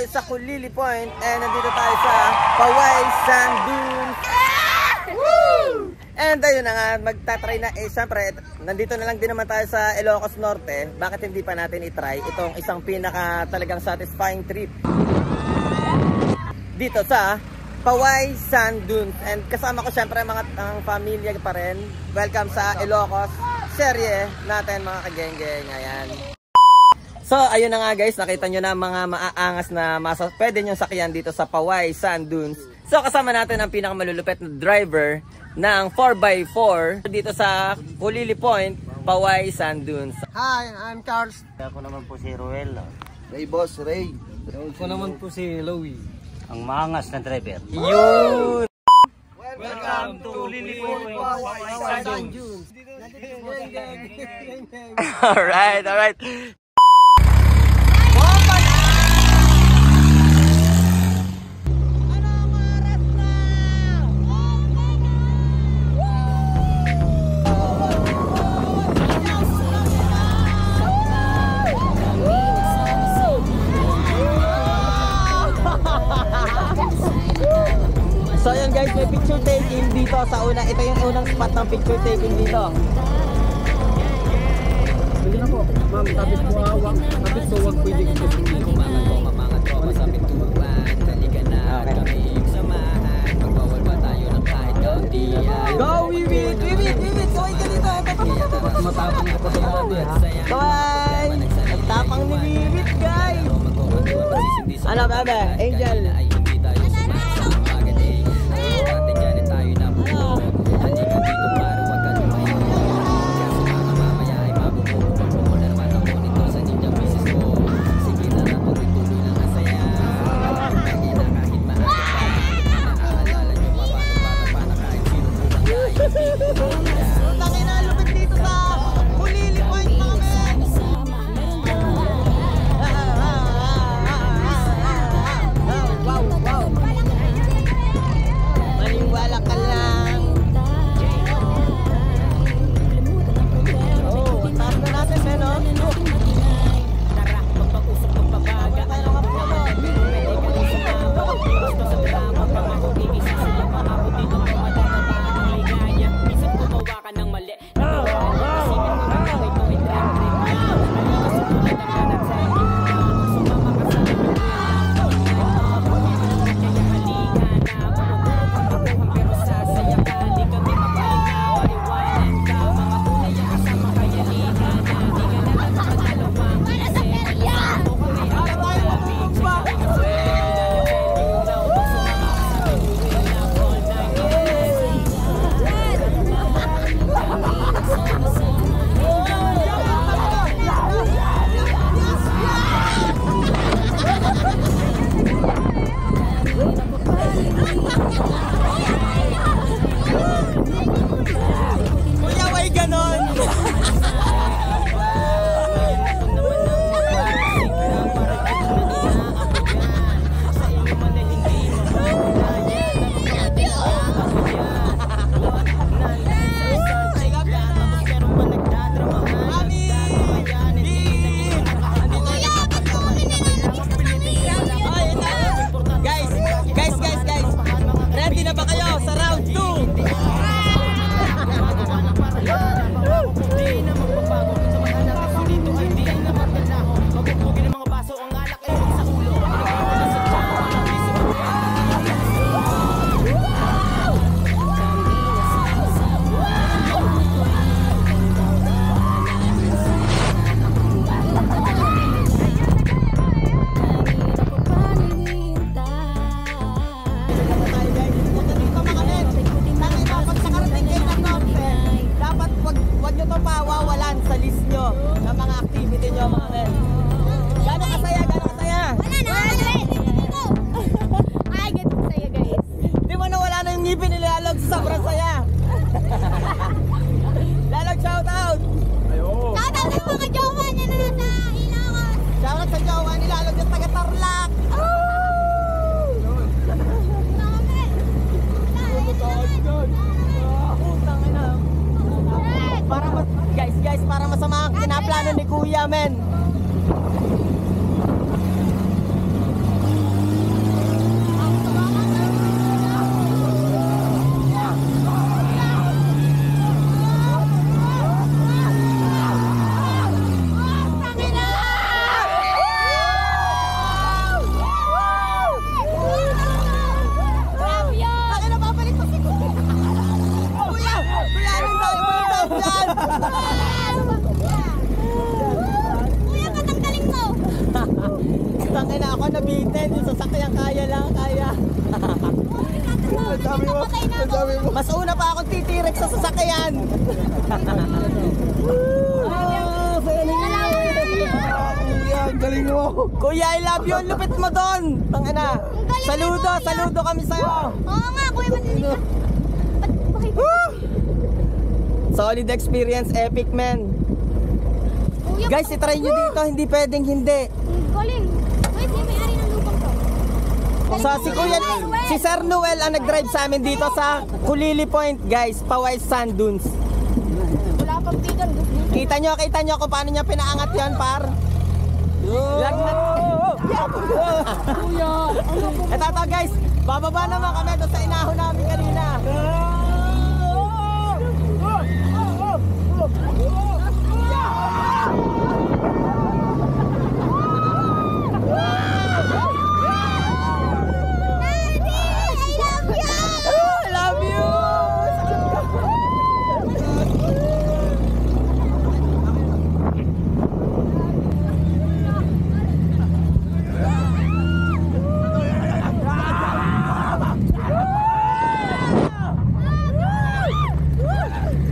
tayo sa Kulili Point and nandito tayo sa Paway Sand Dunes. And ayun na nga, magta-try na. Siyempre, nandito na lang din naman tayo sa Ilocos Norte. Bakit hindi pa natin i-try itong isang pinaka talagang satisfying trip dito sa Paway Sand Dunes. And kasama ko siyempre mga pamilya pa rin. Welcome sa Ilocos serye natin mga kageng-geng. Ayan. So ayun na nga guys, nakita nyo na mga maaangas na pwede nyo sakyan dito sa Paway Sand Dunes. So kasama natin ang pinakamalulupit na driver ng 4x4 dito sa Kulili Point, Paway Sand Dunes. Hi, I'm Charles. Ako naman po si Ruel. Ray Boss, Ray. Ako naman po si Louie. Ang maangas na driver. Yun! Welcome to Kulili Point, Paway Sand Dunes. Alright, alright. So yun guys, may picture taking dito sa una. Ito yung unang spot ng picture taking dito. Sige na po, ma'am, tapos po awang, tapos po wag pwede ko Kumangan ko, mamangat ko, masapit tuban. Halika na, kami samahan. Magbawal ba tayo ng kahit kauntian? Go, Wiwit! Wiwit! Wiwit! Kaway ka dito! matapang ka pa sa mga ha. Kaway! Ang tapang ni Wiwit, guys! Ano ba ba? Angel! Sobrang saya. Lalag shout out. Ayo. Shout out sa mga jowa niya na nasa Ilocos. Shout out sa jowa ni Lalag yung taga Tarlac. Guys, para masama ang kinaplano ni Kuya, men. din, yung sasakyan kaya lang, kaya. Ang dami mo. Ang dami mo. Mas una pa akong titirek sa sasakyan. Kuya, ang galing mo. Kuya, I love you. Ang lupit mo doon. Tangina. Saludo kami sa'yo. Oo nga, kuya, matinig ka. Bakit? Solid experience, epic man. Kuya, Guys, itry nyo dito, hindi pwedeng hindi. ang galing. Kuya, siya may-ari ng lupang to. Si Kuya, si Sir Noel ang nag-drive sa amin dito sa Kulili Point, guys, Paway Sand Dunes. Wala pang tigan. Kita nyo kung paano niya pinaangat yan, par. Lagnat. Ito to, guys, bababa naman kami doon sa inahon namin kanina. I love you!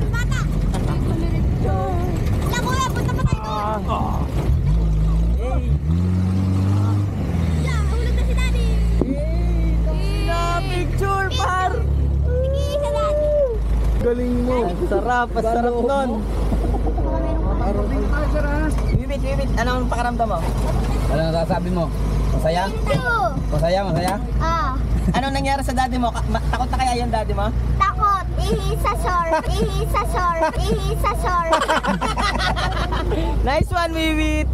Bata! Wala, kuya, punta pa tayo doon. Yeah, hulog na si daddy. Na picture, par! Sige, isa daddy. Galing mo. Sarap nun. Wibit, anong pakaramdam mo? Ano nasasabi mo? Masaya? Two. Masaya? Ah, Anong nangyari sa daddy mo? Takot na kaya yung daddy mo? takot. Ihisasor. Nice one, Wibit!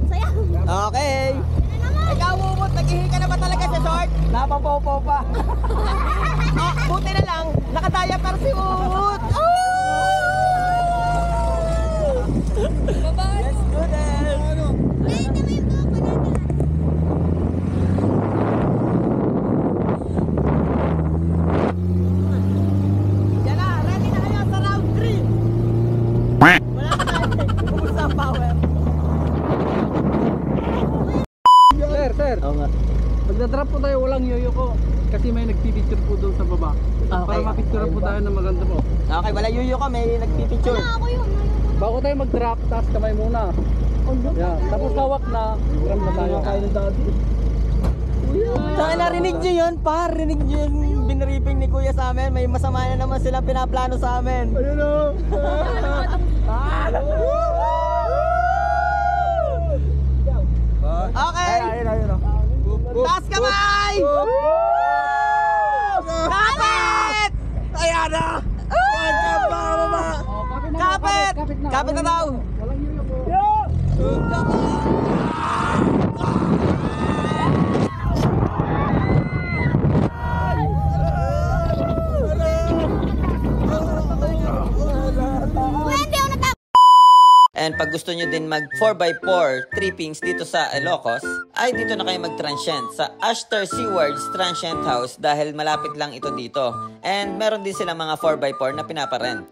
Saya. Okay. Ikaw, Wumut, nag-ihi ka na ba talaga sa short? Napapopo pa. Buti na lang, nakadaya para si Wumut. Oh! Let's do this! Yan na, ready na kayo sa round 3. Wala ka tayo. Ubus na ang power. Sir. Oo nga. Pagdadrop po tayo, walang yoyo ko. Kasi may nagpipicture po doon sa baba. Okay. Para mapicture po tayo ng maganda po. Okay, wala yuyo ko, may nagpipicture. Ako yun. Bago tayo mag-drop, taas kamay muna. Yan. Tapos hawak na, drum na tayo. Saka narinig nyo yun, par. Rinig nyo yun, binriping ni Kuya sa amin. May masama na naman silang pinaplano sa amin. Ayun o. Okay. Taas kamay! Kapit! Ayan na! Kapit! Kapit na daw! Walang yoyo po. Pwede ako natapos. And pag gusto nyo din mag 4x4 trippings dito sa Ilocos, ay dito na kayo mag-transient sa Ashtar Seawards Transient House dahil malapit lang ito dito. And meron din silang mga 4x4 na pinaparent.